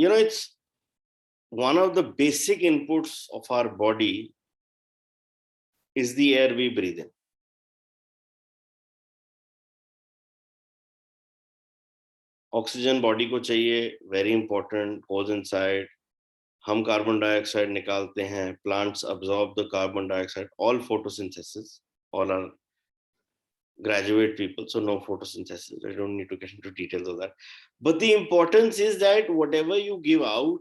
it's one of the basic inputs of our body is the air we breathe in. Oxygen body को चाहिए, very important, goes inside. हम carbon dioxide निकालते हैं, plants absorb the carbon dioxide, all photosynthesis, all are graduate people, so no photosynthesis. I don't need to get into details of that. But the importance is that whatever you give out,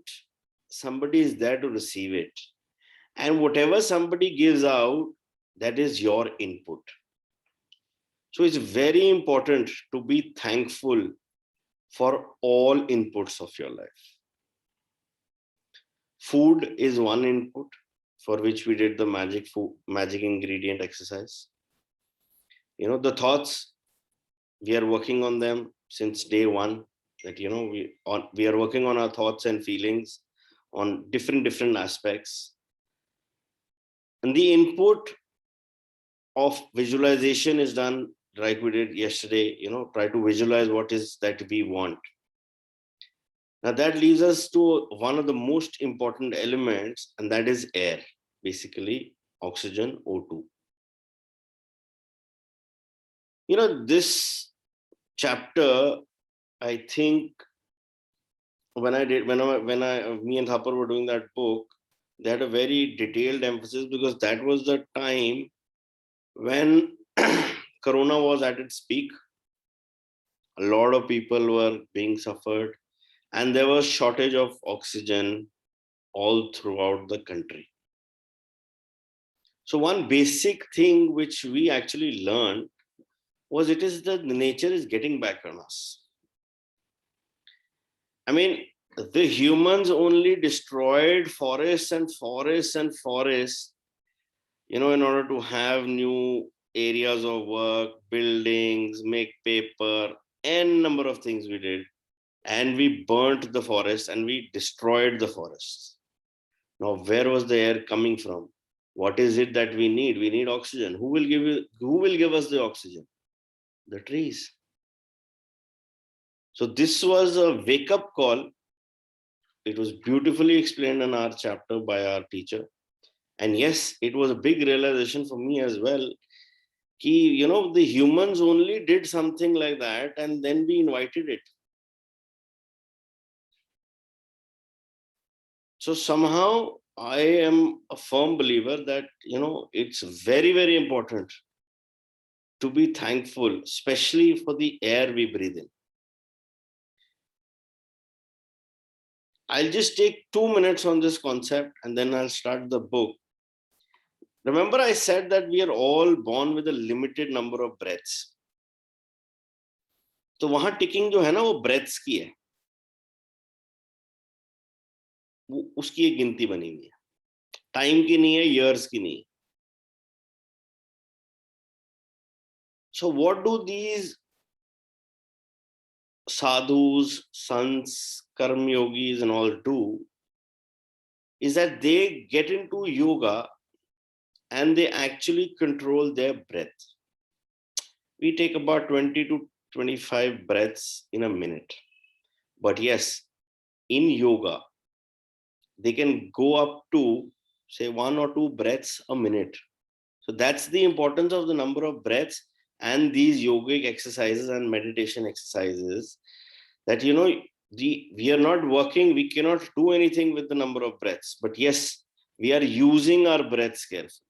somebody is there to receive it. And whatever somebody gives out, that is your input. So it's very important to be thankful for all inputs of your life. Food is one input for which we did the magic ingredient exercise. The thoughts, we are working on them since day one, that we are working on our thoughts and feelings on different aspects. And the input of visualization is done like we did yesterday. Try to visualize what is that we want. Now that leads us to one of the most important elements, and that is air, basically oxygen, O2. This chapter, I think when me and Thapar were doing that book, they had a very detailed emphasis, because that was the time when Corona was at its peak. A lot of people were being suffered, and there was shortage of oxygen all throughout the country. So one basic thing which we actually learned was it is that nature is getting back on us. I mean, the humans only destroyed forests and forests and forests, in order to have new areas of work, buildings, make paper, n number of things we did. And we burnt the forest and we destroyed the forests. Now, where was the air coming from? What is it that we need? We need oxygen. Who will give us the oxygen? The trees. So this was a wake-up call. It was beautifully explained in our chapter by our teacher. And yes, it was a big realization for me as well. The humans only did something like that, and then we invited it. So somehow I am a firm believer that, it's very, very important to be thankful, especially for the air we breathe in. I'll just take 2 minutes on this concept and then I'll start the book. Remember, I said that we are all born with a limited number of breaths. तो वहां ticking जो है ना, वो breaths की है, वो उसकी एक गिनती बनी हुई है, टाइम की नहीं है, ईयर्स की नहीं है. So what do these sadhus, sants, karma yogis and all do is that they get into yoga and they actually control their breath. We take about 20 to 25 breaths in a minute. But yes, in yoga, they can go up to, say, 1 or 2 breaths a minute. So that's the importance of the number of breaths and these yogic exercises and meditation exercises, that, we are not working, we cannot do anything with the number of breaths. But yes, we are using our breaths carefully.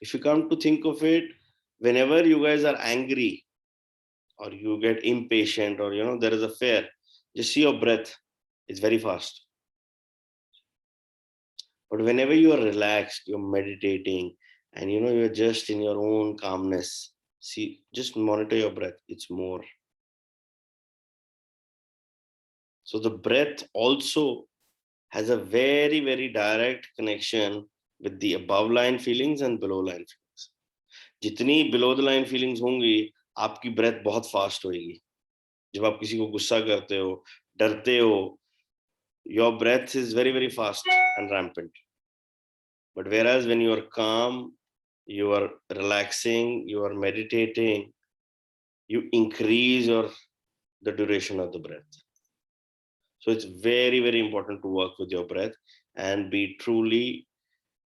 If you come to think of it, whenever you guys are angry or you get impatient or, there is a fear, just see your breath. It's very fast. But whenever you are relaxed, you're meditating, and, you're just in your own calmness, see, just monitor your breath. It's more. So the breath also has a very, very direct connection with the above line feelings and below line feelings. जितनी below the line feelings होंगी, आपकी breath बहुत fast होगी. जब आप किसी को गुस्सा करते हो, डरते हो, your breath is very, very fast and rampant. But whereas when you are calm, you are relaxing, you are meditating, you increase the duration of the breath. So it's very, very important to work with your breath and be truly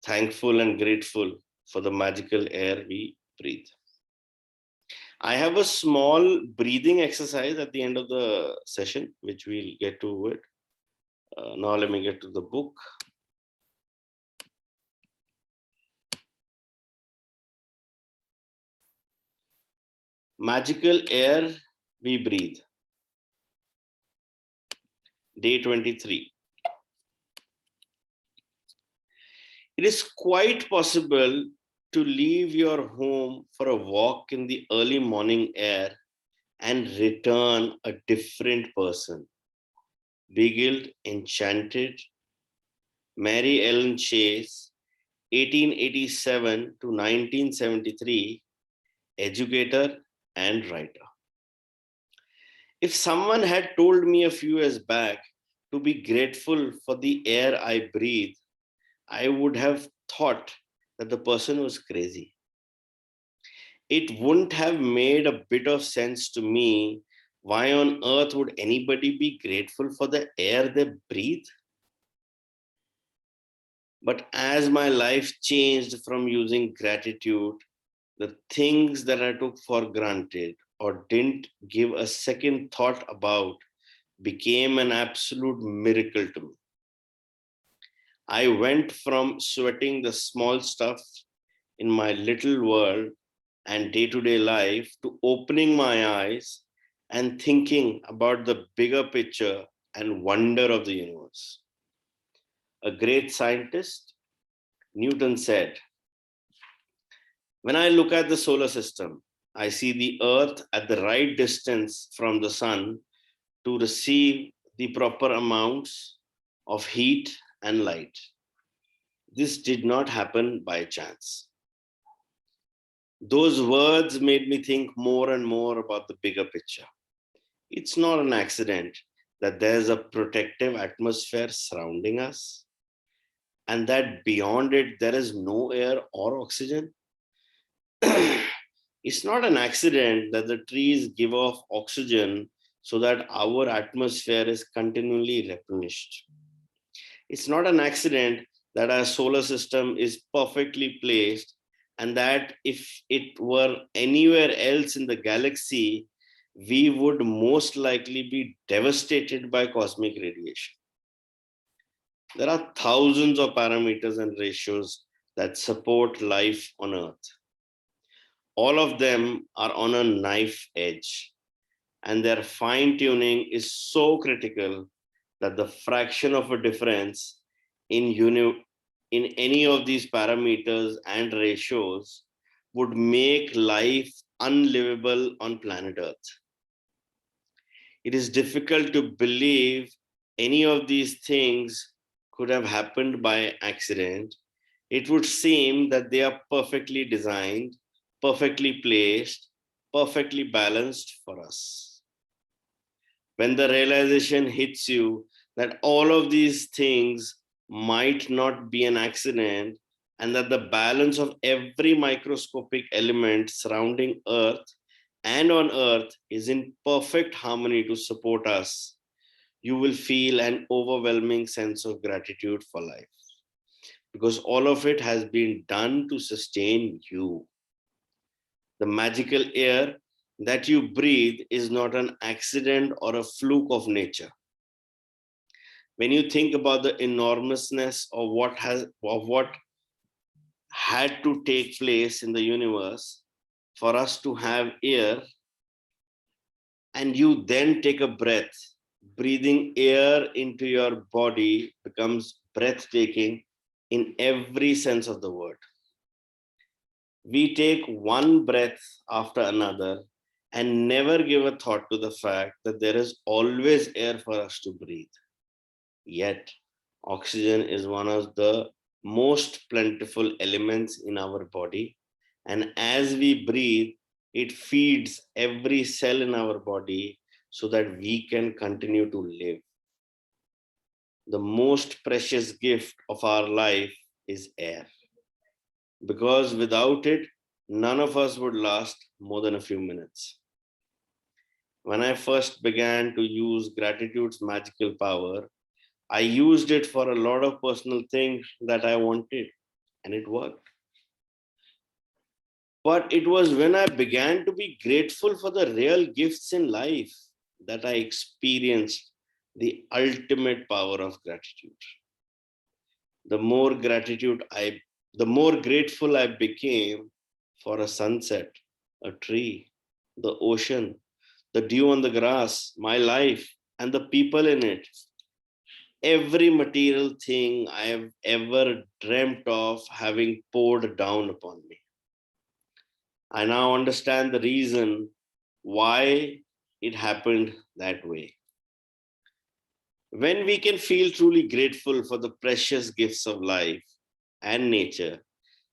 thankful and grateful for the magical air we breathe. I have a small breathing exercise at the end of the session, which we'll get to it. Now let me get to the book. Magical air we breathe. Day 23. It is quite possible to leave your home for a walk in the early morning air and return a different person. Beguiled, Enchanted, Mary Ellen Chase, 1887 to 1973, educator and writer. If someone had told me a few years back to be grateful for the air I breathe, I would have thought that the person was crazy. It wouldn't have made a bit of sense to me. Why on earth would anybody be grateful for the air they breathe? But as my life changed from using gratitude, the things that I took for granted or didn't give a second thought about became an absolute miracle to me. I went from sweating the small stuff in my little world and day to day life to opening my eyes and thinking about the bigger picture and wonder of the universe. A great scientist, Newton, said, "When I look at the solar system, I see the Earth at the right distance from the sun to receive the proper amounts of heat and light. This did not happen by chance." Those words made me think more and more about the bigger picture. It's not an accident that there's a protective atmosphere surrounding us and that beyond it there is no air or oxygen. It's not an accident that the trees give off oxygen so that our atmosphere is continually replenished. It's not an accident that our solar system is perfectly placed and that if it were anywhere else in the galaxy, we would most likely be devastated by cosmic radiation. There are thousands of parameters and ratios that support life on Earth. All of them are on a knife edge, and their fine tuning is so critical that the fraction of a difference in in any of these parameters and ratios would make life unlivable on planet Earth. It is difficult to believe any of these things could have happened by accident. It would seem that they are perfectly designed, perfectly placed, perfectly balanced for us. When the realization hits you that all of these things might not be an accident and that the balance of every microscopic element surrounding Earth and on Earth is in perfect harmony to support us, you will feel an overwhelming sense of gratitude for life because all of it has been done to sustain you. The magical air that you breathe is not an accident or a fluke of nature. When you think about the enormousness of what had to take place in the universe for us to have air, and you then take a breath, breathing air into your body becomes breathtaking in every sense of the word. We take one breath after another and never give a thought to the fact that there is always air for us to breathe. Yet, oxygen is one of the most plentiful elements in our body. And as we breathe, it feeds every cell in our body so that we can continue to live. The most precious gift of our life is air. Because without it, none of us would last more than a few minutes. When I first began to use gratitude's magical power, I used it for a lot of personal things that I wanted, and it worked. But it was when I began to be grateful for the real gifts in life that I experienced the ultimate power of gratitude. The more gratitude I, the more grateful I became for a sunset, a tree, the ocean, the dew on the grass, my life, and the people in it. Every material thing I have ever dreamt of having poured down upon me. I now understand the reason why it happened that way. When we can feel truly grateful for the precious gifts of life and nature,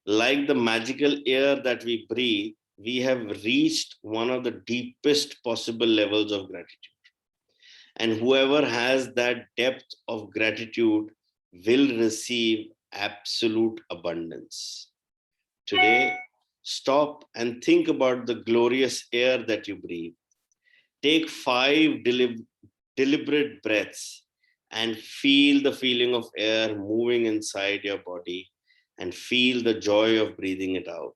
like the magical air that we breathe, we have reached one of the deepest possible levels of gratitude. And whoever has that depth of gratitude will receive absolute abundance. Today, stop and think about the glorious air that you breathe. Take five deliberate breaths and feel the feeling of air moving inside your body and feel the joy of breathing it out.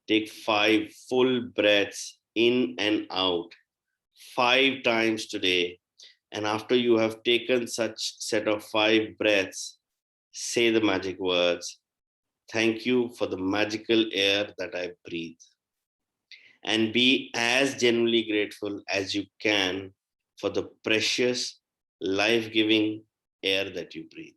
Take five full breaths in and out 5 times today. And after you have taken such set of 5 breaths, say the magic words, thank you for the magical air that I breathe. And be as genuinely grateful as you can for the precious, life-giving air that you breathe.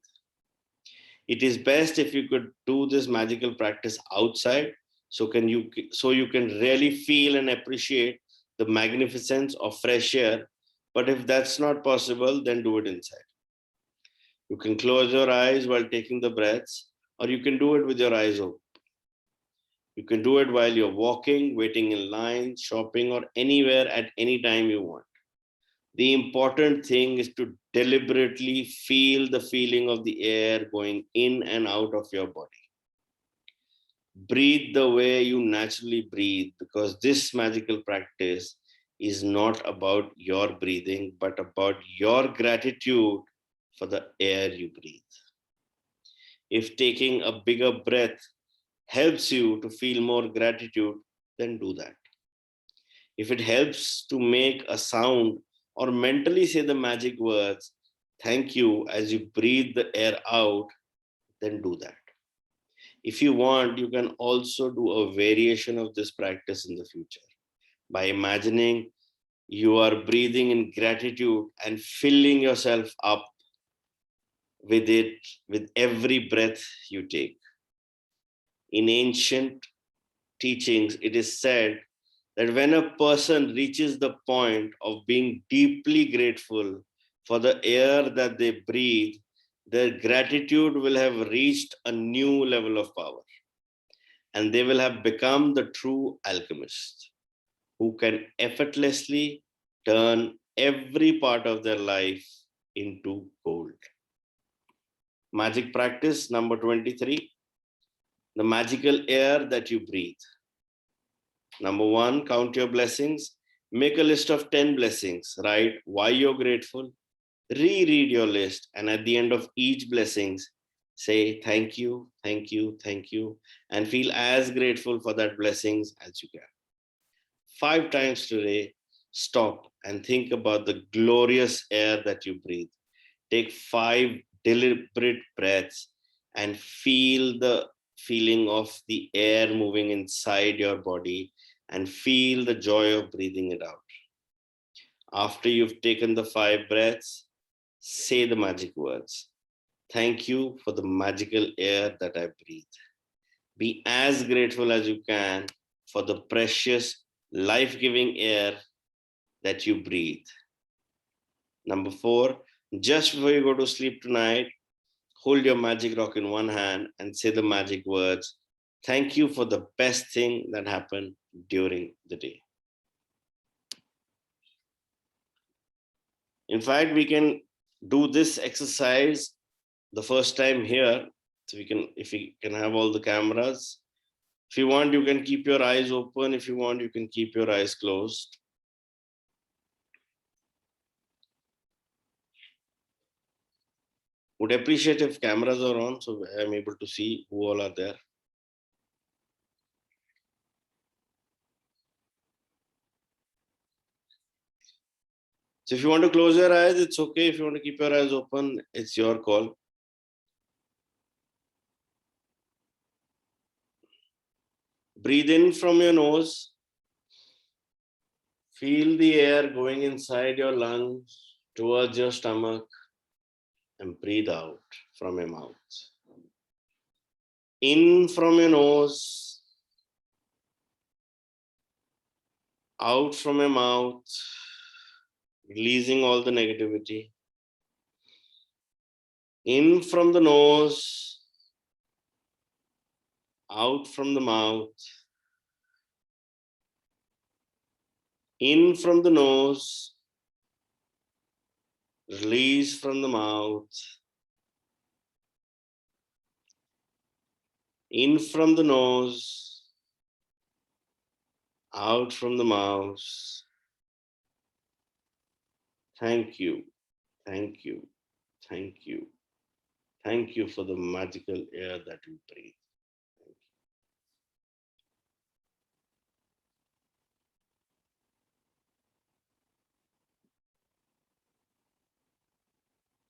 It is best if you could do this magical practice outside, so you can really feel and appreciate the magnificence of fresh air. But if that's not possible, then do it inside. You can close your eyes while taking the breaths, or you can do it with your eyes open. You can do it while you're walking, waiting in line, shopping, or anywhere at any time you want. The important thing is to deliberately feel the feeling of the air going in and out of your body. Breathe the way you naturally breathe, because this magical practice is not about your breathing, but about your gratitude for the air you breathe. If taking a bigger breath helps you to feel more gratitude, then do that. If it helps to make a sound or mentally say the magic words, thank you, as you breathe the air out, then do that. If you want, you can also do a variation of this practice in the future by imagining you are breathing in gratitude and filling yourself up with it with every breath you take. In ancient teachings, it is said that when a person reaches the point of being deeply grateful for the air that they breathe, their gratitude will have reached a new level of power, and they will have become the true alchemist who can effortlessly turn every part of their life into gold. Magic practice number 23, the magical air that you breathe. Number 1, count your blessings. Make a list of 10 blessings. Write why you're grateful. Reread your list, and at the end of each blessings, say thank you, thank you, thank you, and feel as grateful for that blessings as you can. 5 times today, stop and think about the glorious air that you breathe. Take 5 deliberate breaths and feel the feeling of the air moving inside your body and feel the joy of breathing it out. After you've taken the 5 breaths, say the magic words. Thank you for the magical air that I breathe. Be as grateful as you can for the precious, life-giving air that you breathe. Number 4, just before you go to sleep tonight, hold your magic rock in one hand and say the magic words. Thank you for the best thing that happened during the day. In fact, we can do this exercise the first time here. So if we can have all the cameras. If you want, you can keep your eyes open. If you want, you can keep your eyes closed. Would appreciate if cameras are on so I'm able to see who all are there. So if you want to close your eyes, it's okay. If you want to keep your eyes open, it's your call. Breathe in from your nose. Feel the air going inside your lungs towards your stomach, and breathe out from your mouth. In from your nose, out from your mouth, releasing all the negativity. In from the nose, out from the mouth. In from the nose, release from the mouth. In from the nose, out from the mouth. Thank you, thank you, thank you. Thank you for the magical air that we breathe.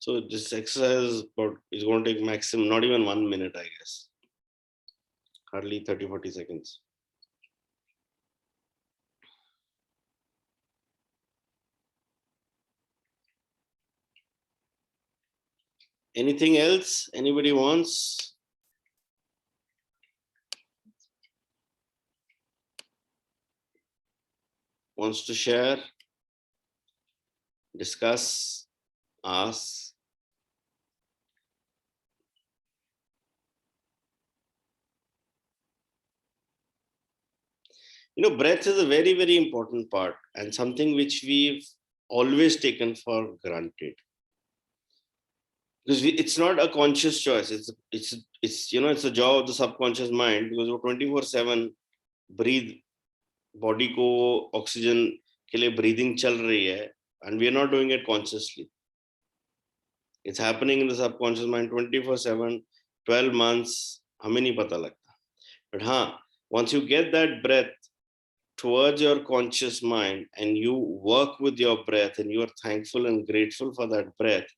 So this exercise is going to take maximum, not even 1 minute, I guess. Hardly 30-40 seconds. Anything else anybody wants? Wants to share, discuss, ask? You know, breath is a very, very important part and something which we've always taken for granted. Because it's not a conscious choice. It's you know, it's a job of the subconscious mind because we're 24/7 breathe, body को oxygen के लिए breathing चल रही है and we are not doing it consciously. It's happening in the subconscious mind 24/7, 12 months, हमें नहीं पता लगता. But हाँ, once you get that breath towards your conscious mind and you work with your breath and you are thankful and grateful for that breath,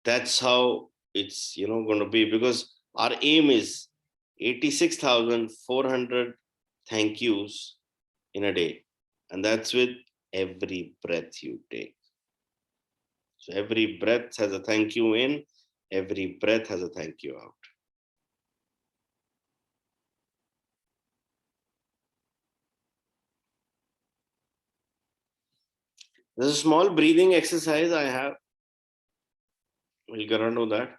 that's how it's, you know, going to be, because our aim is 86,400 thank yous in a day, and that's with every breath you take. So every breath has a thank you in, every breath has a thank you out. There's a small breathing exercise I have. We'll get on to that.